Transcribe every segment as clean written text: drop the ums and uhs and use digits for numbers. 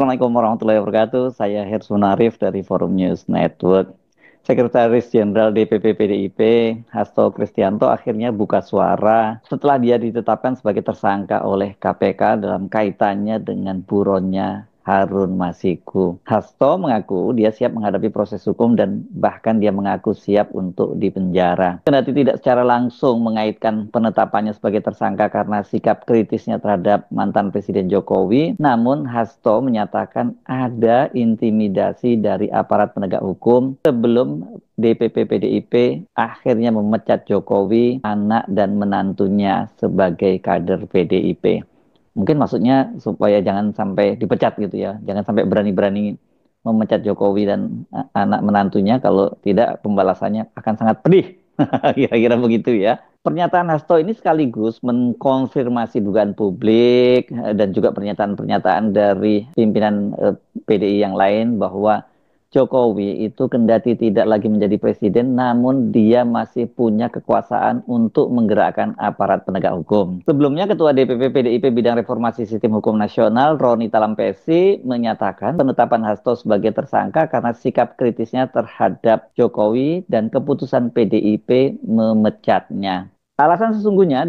Assalamualaikum warahmatullahi wabarakatuh. Saya Hersun Arif dari Forum News Network. Sekretaris Jenderal DPP PDIP, Hasto Kristianto akhirnya buka suara setelah dia ditetapkan sebagai tersangka oleh KPK dalam kaitannya dengan buronnya Harun Masiku. Hasto mengaku dia siap menghadapi proses hukum dan bahkan dia mengaku siap untuk dipenjara. Kendati tidak secara langsung mengaitkan penetapannya sebagai tersangka karena sikap kritisnya terhadap mantan Presiden Jokowi, namun Hasto menyatakan ada intimidasi dari aparat penegak hukum sebelum DPP PDIP akhirnya memecat Jokowi, anak dan menantunya sebagai kader PDIP. Mungkin maksudnya supaya jangan sampai dipecat gitu ya, jangan sampai berani-berani memecat Jokowi dan anak menantunya, kalau tidak pembalasannya akan sangat pedih. Kira-kira begitu ya. Pernyataan Hasto ini sekaligus mengkonfirmasi dugaan publik dan juga pernyataan-pernyataan dari pimpinan PDI yang lain bahwa Jokowi itu kendati tidak lagi menjadi presiden, namun dia masih punya kekuasaan untuk menggerakkan aparat penegak hukum. Sebelumnya, Ketua DPP PDIP Bidang Reformasi Sistem Hukum Nasional, Roni Talampesi, menyatakan penetapan Hasto sebagai tersangka karena sikap kritisnya terhadap Jokowi dan keputusan PDIP memecatnya. Alasan sesungguhnya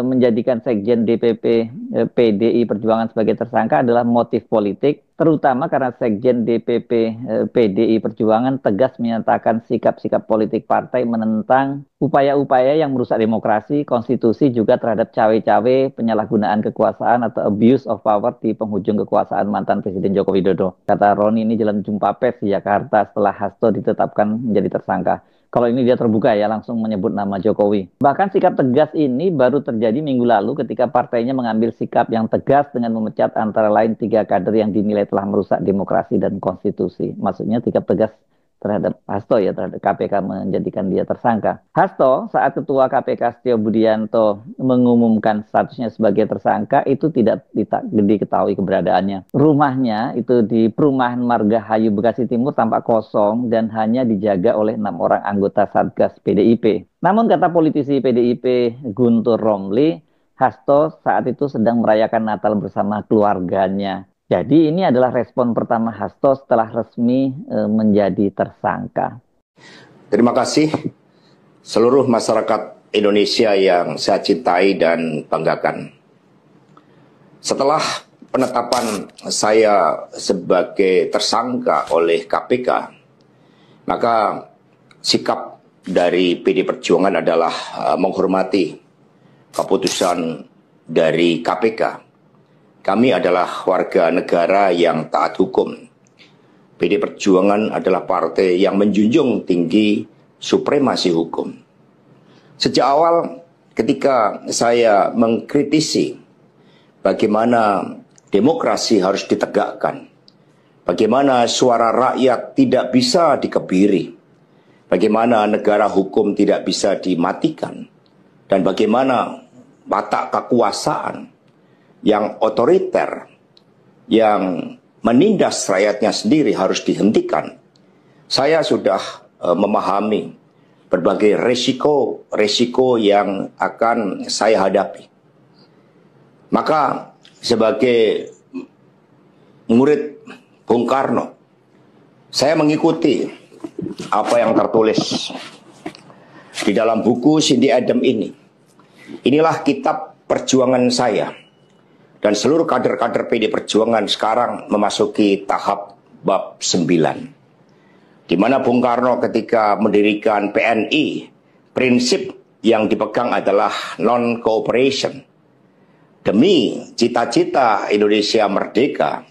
menjadikan Sekjen DPP PDI Perjuangan sebagai tersangka adalah motif politik, terutama karena Sekjen DPP PDI Perjuangan tegas menyatakan sikap-sikap politik partai menentang upaya-upaya yang merusak demokrasi, konstitusi, juga terhadap cawe-cawe, penyalahgunaan kekuasaan atau abuse of power di penghujung kekuasaan mantan Presiden Joko Widodo. Kata Roni ini dalam jumpa pers di Jakarta setelah Hasto ditetapkan menjadi tersangka. Kalau ini dia terbuka ya, langsung menyebut nama Jokowi. Bahkan sikap tegas ini baru terjadi minggu lalu ketika partainya mengambil sikap yang tegas dengan memecat antara lain 3 kader yang dinilai telah merusak demokrasi dan konstitusi. Maksudnya sikap tegas terhadap Hasto ya, terhadap KPK menjadikan dia tersangka. Hasto saat Ketua KPK Setio Budianto mengumumkan statusnya sebagai tersangka itu tidak diketahui keberadaannya. Rumahnya itu di perumahan Margahayu Bekasi Timur tampak kosong dan hanya dijaga oleh 6 orang anggota Satgas PDIP. Namun kata politisi PDIP Guntur Romli, Hasto saat itu sedang merayakan Natal bersama keluarganya. Jadi ini adalah respon pertama Hasto setelah resmi menjadi tersangka. Terima kasih seluruh masyarakat Indonesia yang saya cintai dan banggakan. Setelah penetapan saya sebagai tersangka oleh KPK, maka sikap dari PD Perjuangan adalah menghormati keputusan dari KPK. Kami adalah warga negara yang taat hukum. PD Perjuangan adalah partai yang menjunjung tinggi supremasi hukum. Sejak awal ketika saya mengkritisi bagaimana demokrasi harus ditegakkan, bagaimana suara rakyat tidak bisa dikebiri, bagaimana negara hukum tidak bisa dimatikan, dan bagaimana watak kekuasaan yang otoriter, yang menindas rakyatnya sendiri harus dihentikan. Saya sudah memahami berbagai resiko yang akan saya hadapi. Maka sebagai murid Bung Karno, saya mengikuti apa yang tertulis di dalam buku Cindy Adam ini. Inilah kitab perjuangan saya. Dan seluruh kader-kader PD Perjuangan sekarang memasuki tahap bab 9. Di mana Bung Karno ketika mendirikan PNI, prinsip yang dipegang adalah non-cooperation. Demi cita-cita Indonesia merdeka,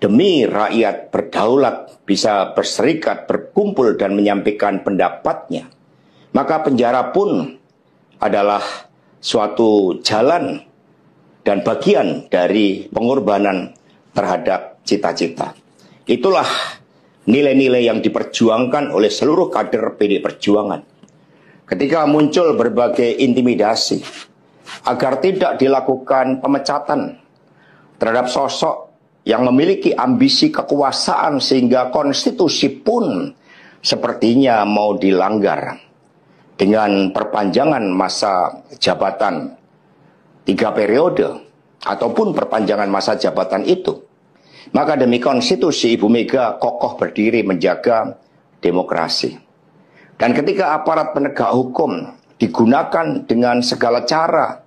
demi rakyat berdaulat bisa berserikat, berkumpul dan menyampaikan pendapatnya, maka penjara pun adalah suatu jalan dan bagian dari pengorbanan terhadap cita-cita. Itulah nilai-nilai yang diperjuangkan oleh seluruh kader PD Perjuangan. Ketika muncul berbagai intimidasi agar tidak dilakukan pemecatan terhadap sosok yang memiliki ambisi kekuasaan sehingga konstitusi pun sepertinya mau dilanggar dengan perpanjangan masa jabatan 3 periode ataupun perpanjangan masa jabatan itu, Maka demi konstitusi, Ibu Mega kokoh berdiri menjaga demokrasi. Dan ketika aparat penegak hukum digunakan dengan segala cara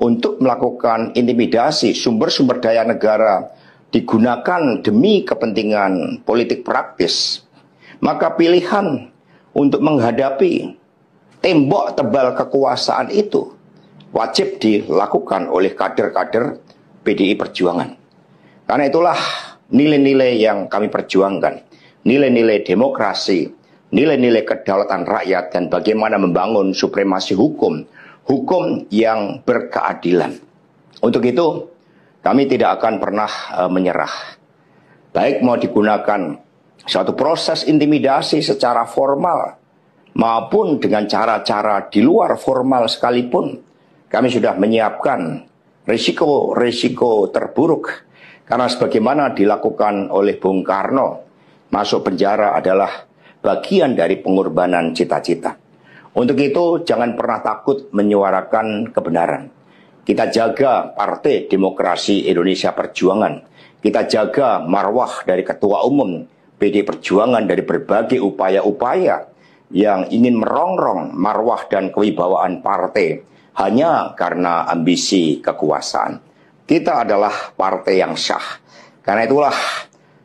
untuk melakukan intimidasi, sumber-sumber daya negara digunakan demi kepentingan politik praktis, maka pilihan untuk menghadapi tembok tebal kekuasaan itu wajib dilakukan oleh kader-kader PDI Perjuangan. Karena itulah nilai-nilai yang kami perjuangkan, nilai-nilai demokrasi, nilai-nilai kedaulatan rakyat, dan bagaimana membangun supremasi hukum, hukum yang berkeadilan. Untuk itu, kami tidak akan pernah menyerah. Baik mau digunakan suatu proses intimidasi secara formal, maupun dengan cara-cara di luar formal sekalipun, kami sudah menyiapkan risiko-risiko terburuk. Karena sebagaimana dilakukan oleh Bung Karno, masuk penjara adalah bagian dari pengorbanan cita-cita. Untuk itu jangan pernah takut menyuarakan kebenaran. Kita jaga Partai Demokrasi Indonesia Perjuangan. Kita jaga marwah dari Ketua Umum PDI Perjuangan dari berbagai upaya-upaya yang ingin merongrong marwah dan kewibawaan partai hanya karena ambisi kekuasaan. Kita adalah partai yang sah. Karena itulah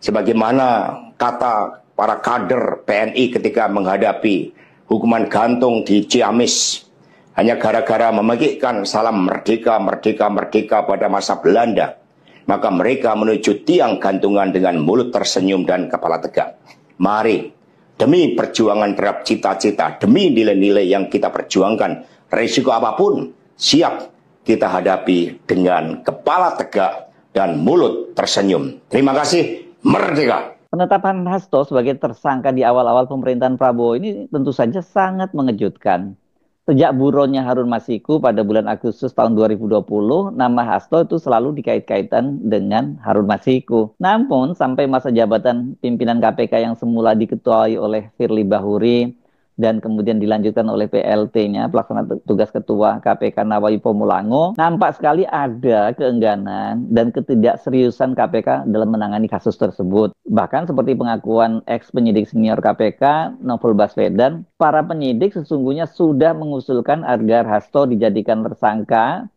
sebagaimana kata para kader PNI ketika menghadapi hukuman gantung di Ciamis hanya gara-gara memegikkan salam merdeka, merdeka, merdeka pada masa Belanda, maka mereka menuju tiang gantungan dengan mulut tersenyum dan kepala tegak. Mari, demi perjuangan terhadap cita-cita, demi nilai-nilai yang kita perjuangkan, risiko apapun siap kita hadapi dengan kepala tegak dan mulut tersenyum. Terima kasih, merdeka. Penetapan Hasto sebagai tersangka di awal-awal pemerintahan Prabowo ini tentu saja sangat mengejutkan. Sejak buronnya Harun Masiku pada bulan Agustus tahun 2020, nama Hasto itu selalu dikait-kaitan dengan Harun Masiku. Namun, sampai masa jabatan pimpinan KPK yang semula diketuai oleh Firly Bahuri, dan kemudian dilanjutkan oleh PLT-nya, pelaksana tugas Ketua KPK Nawawi Pomulango, nampak sekali ada keengganan dan ketidakseriusan KPK dalam menangani kasus tersebut. Bahkan seperti pengakuan ex-penyidik senior KPK, Novel Baswedan, para penyidik sesungguhnya sudah mengusulkan agar Hasto dijadikan tersangka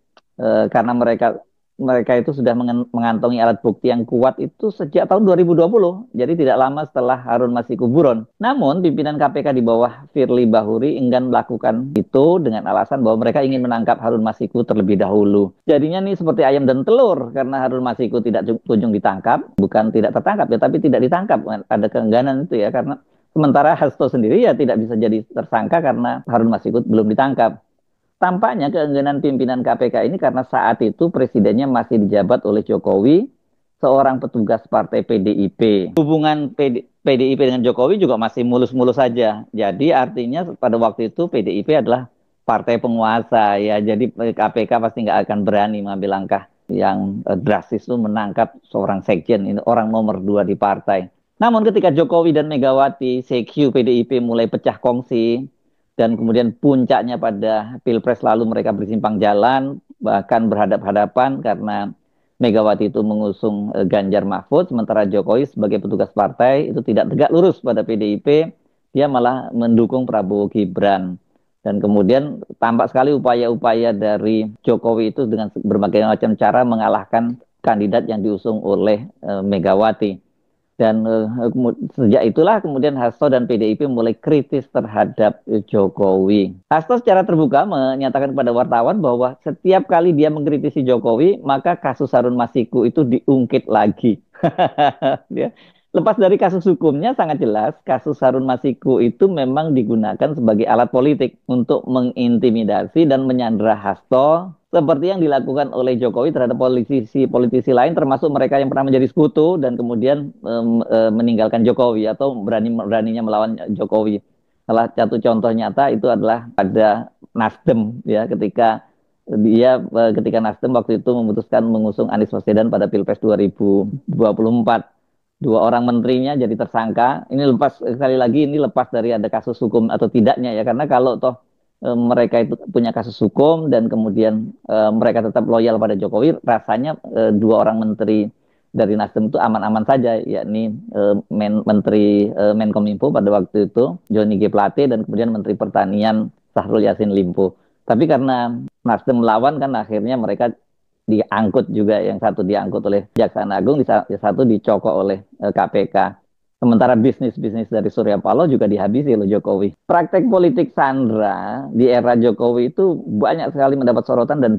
karena mereka itu sudah mengantongi alat bukti yang kuat itu sejak tahun 2020. Jadi tidak lama setelah Harun Masiku buron. Namun pimpinan KPK di bawah Firly Bahuri enggan melakukan itu dengan alasan bahwa mereka ingin menangkap Harun Masiku terlebih dahulu. Jadinya nih seperti ayam dan telur, karena Harun Masiku tidak kunjung ditangkap, bukan tidak tertangkap ya, tapi tidak ditangkap. Ada keengganan itu ya, karena sementara Hasto sendiri ya tidak bisa jadi tersangka karena Harun Masiku belum ditangkap. Tampaknya keengganan pimpinan KPK ini karena saat itu presidennya masih dijabat oleh Jokowi, seorang petugas partai PDIP. Hubungan PDIP dengan Jokowi juga masih mulus-mulus saja. Jadi artinya pada waktu itu PDIP adalah partai penguasa ya. Jadi KPK pasti nggak akan berani mengambil langkah yang drastis itu menangkap seorang sekjen, ini orang nomor 2 di partai. Namun ketika Jokowi dan Megawati, CQ PDIP mulai pecah kongsi, dan kemudian puncaknya pada Pilpres lalu mereka bersimpang jalan, bahkan berhadap-hadapan karena Megawati itu mengusung Ganjar Mahfud, sementara Jokowi sebagai petugas partai itu tidak tegak lurus pada PDIP, dia malah mendukung Prabowo Gibran. Dan kemudian tampak sekali upaya-upaya dari Jokowi itu dengan berbagai macam cara mengalahkan kandidat yang diusung oleh Megawati. Dan sejak itulah kemudian Hasto dan PDIP mulai kritis terhadap Jokowi. Hasto secara terbuka menyatakan kepada wartawan bahwa setiap kali dia mengkritisi Jokowi, maka kasus Harun Masiku itu diungkit lagi. Dia lepas dari kasus hukumnya sangat jelas, kasus Harun Masiku itu memang digunakan sebagai alat politik untuk mengintimidasi dan menyandera Hasto, seperti yang dilakukan oleh Jokowi terhadap politisi lain, termasuk mereka yang pernah menjadi sekutu dan kemudian meninggalkan Jokowi atau beraninya melawan Jokowi. Salah satu contoh nyata itu adalah pada Nasdem ya, ketika Nasdem waktu itu memutuskan mengusung Anies Baswedan pada Pilpres 2024. 2 orang menterinya jadi tersangka. Ini sekali lagi ini lepas dari ada kasus hukum atau tidaknya ya, karena kalau toh mereka itu punya kasus hukum dan kemudian mereka tetap loyal pada Jokowi, rasanya 2 orang menteri dari Nasdem itu aman-aman saja, yakni Menkominfo pada waktu itu Johnny G. Plate dan kemudian Menteri Pertanian Syahrul Yassin Limpo. Tapi karena Nasdem melawan kan akhirnya mereka diangkut juga, yang satu diangkut oleh Kejaksaan Agung, yang satu dicokok oleh KPK. Sementara bisnis-bisnis dari Surya Paloh juga dihabisi oleh Jokowi. Praktek politik Sandra di era Jokowi itu banyak sekali mendapat sorotan dan